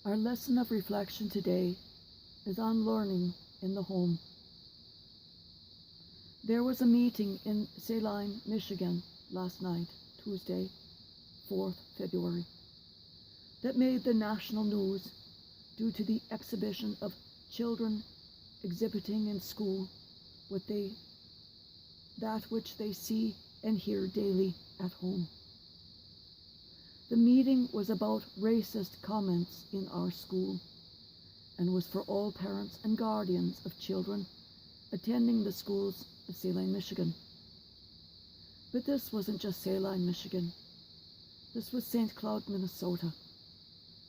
Our lesson of reflection today is on learning in the home. There was a meeting in Saline, Michigan last night, Tuesday, 4th February, that made the national news due to the exhibition of children exhibiting in school that which they see and hear daily at home. The meeting was about racist comments in our school and was for all parents and guardians of children attending the schools of Saline, Michigan. But this wasn't just Saline, Michigan. This was St. Cloud, Minnesota.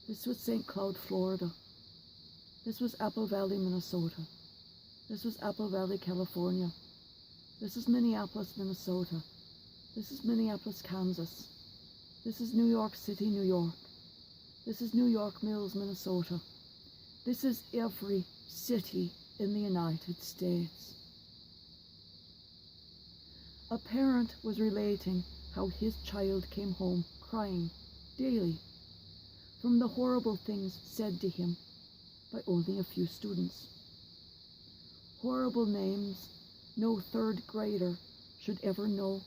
This was St. Cloud, Florida. This was Apple Valley, Minnesota. This was Apple Valley, California. This is Minneapolis, Minnesota. This is Minneapolis, Kansas. This is New York City, New York. This is New York Mills, Minnesota. This is every city in the United States. A parent was relating how his child came home crying daily from the horrible things said to him by only a few students. Horrible names no third grader should ever know,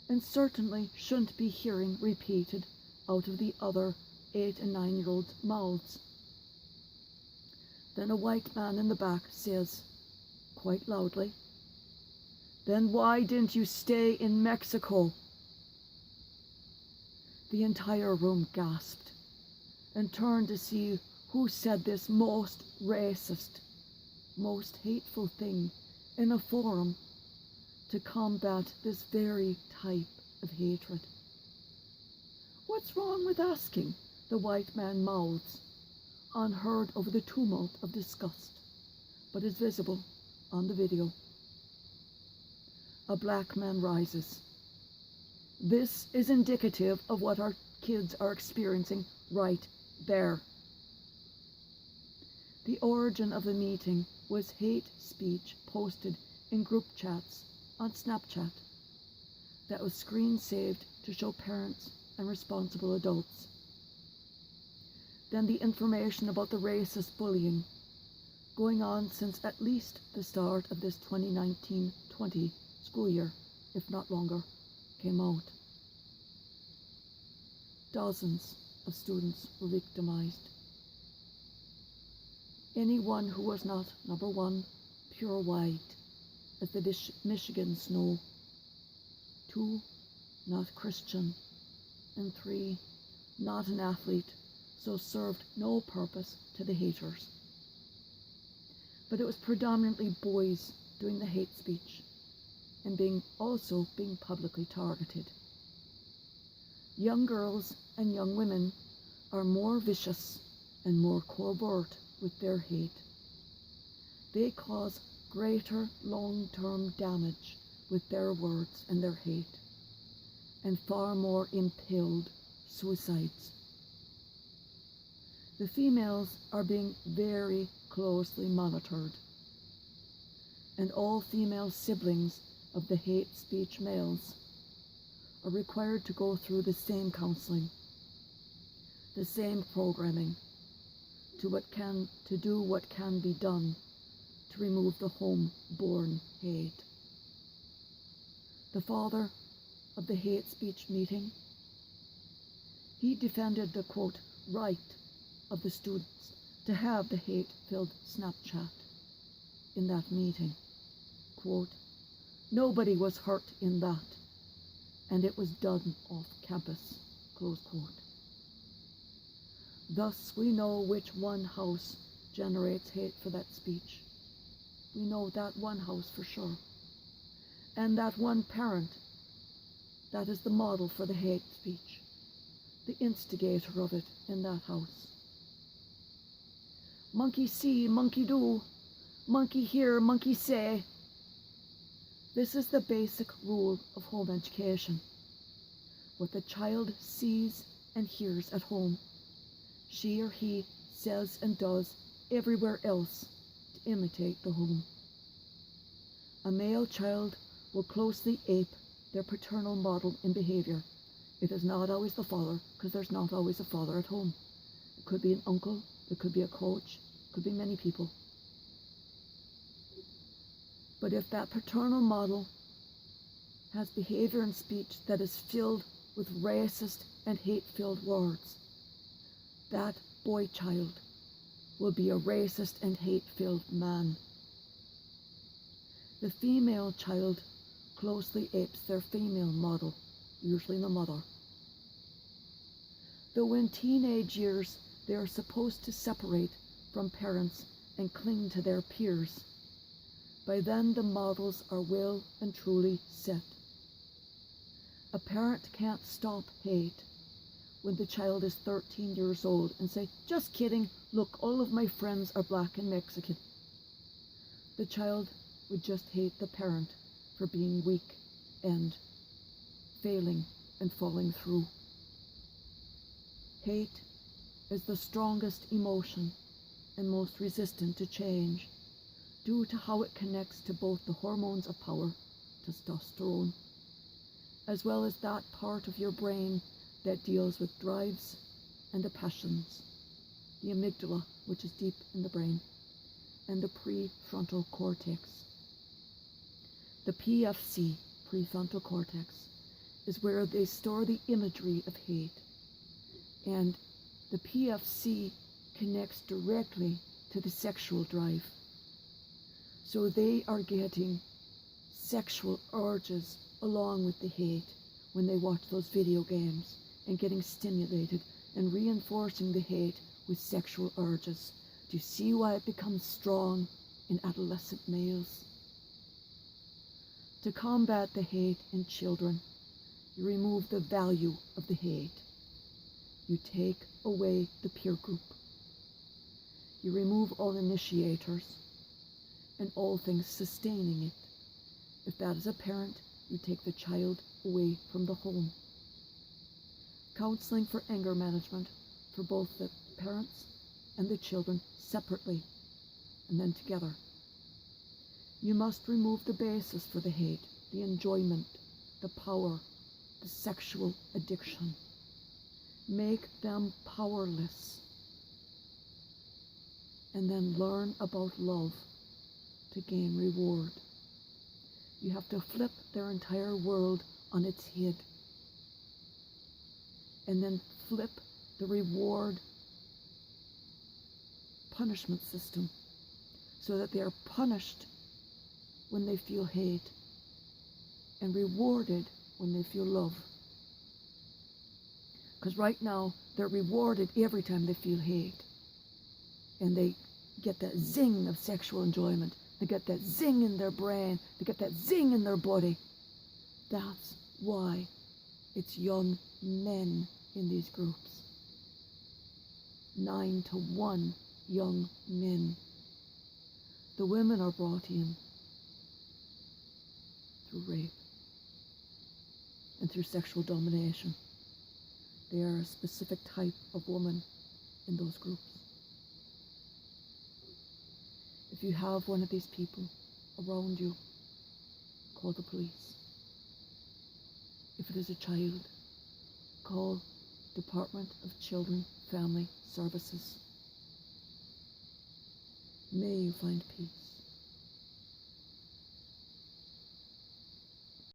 and certainly shouldn't be hearing repeated out of the other 8- and 9-year-old mouths. Then a white man in the back says, quite loudly, "Then why didn't you stay in Mexico?" The entire room gasped and turned to see who said this most racist, most hateful thing in a forum to combat this very type of hatred. "What's wrong with asking?" the white man mouths, unheard over the tumult of disgust, but is visible on the video. A black man rises. "This is indicative of what our kids are experiencing right there." The origin of the meeting was hate speech posted in group chats on Snapchat that was screen saved to show parents and responsible adults. Then the information about the racist bullying going on since at least the start of this 2019-20 school year, if not longer, came out. Dozens of students were victimized. Anyone who was not, number one, pure white, as the Michigans know, 2, not Christian, and 3, not an athlete, so served no purpose to the haters. But it was predominantly boys doing the hate speech and being publicly targeted. Young girls and young women are more vicious and more covert with their hate. They cause greater long-term damage with their words and their hate, and far more impelled suicides. The females are being very closely monitored, and all female siblings of the hate speech males are required to go through the same counseling, the same programming, to do what can be done to remove the home-born hate. The father of the hate speech meeting, he defended the, quote, right of the students to have the hate-filled Snapchat in that meeting. Quote, "Nobody was hurt in that, and it was done off campus," close quote. Thus, we know which one house generates hate for that speech. We know that one house for sure. And that one parent, that is the model for the hate speech, the instigator of it in that house. Monkey see, monkey do, monkey hear, monkey say. This is the basic rule of home education. What the child sees and hears at home, she or he says and does everywhere else to imitate the home. A male child will closely ape their paternal model in behavior. It is not always the father, because there's not always a father at home. It could be an uncle, it could be a coach, it could be many people. But if that paternal model has behavior and speech that is filled with racist and hate-filled words, that boy child will be a racist and hate-filled man. The female child closely apes their female model, usually the mother. Though in teenage years they are supposed to separate from parents and cling to their peers, by then the models are well and truly set. A parent can't stop hate when the child is 13 years old and say, "Just kidding, look, all of my friends are black and Mexican." The child would just hate the parent for being weak and failing and falling through. Hate is the strongest emotion and most resistant to change due to how it connects to both the hormones of power, testosterone, as well as that part of your brain that deals with drives and the passions, the amygdala, which is deep in the brain, and the prefrontal cortex. The PFC, prefrontal cortex, is where they store the imagery of hate, and the PFC connects directly to the sexual drive. So they are getting sexual urges along with the hate when they watch those video games and getting stimulated and reinforcing the hate with sexual urges. Do you see why it becomes strong in adolescent males? To combat the hate in children, you remove the value of the hate. You take away the peer group. You remove all initiators and all things sustaining it. If that is a parent, you take the child away from the home. Counseling for anger management for both the parents and the children separately and then together. You must remove the basis for the hate, the enjoyment, the power, the sexual addiction. Make them powerless. And then learn about love to gain reward. You have to flip their entire world on its head. And then flip the reward punishment system so that they are punished when they feel hate and rewarded when they feel love. Because right now they're rewarded every time they feel hate, and they get that zing of sexual enjoyment. They get that zing in their brain. They get that zing in their body. That's why it's young men in these groups. 9 to 1 young men. The women are brought in through rape and through sexual domination. They are a specific type of woman in those groups. If you have one of these people around you, call the police. If it is a child, call Department of Children Family Services. May you find peace.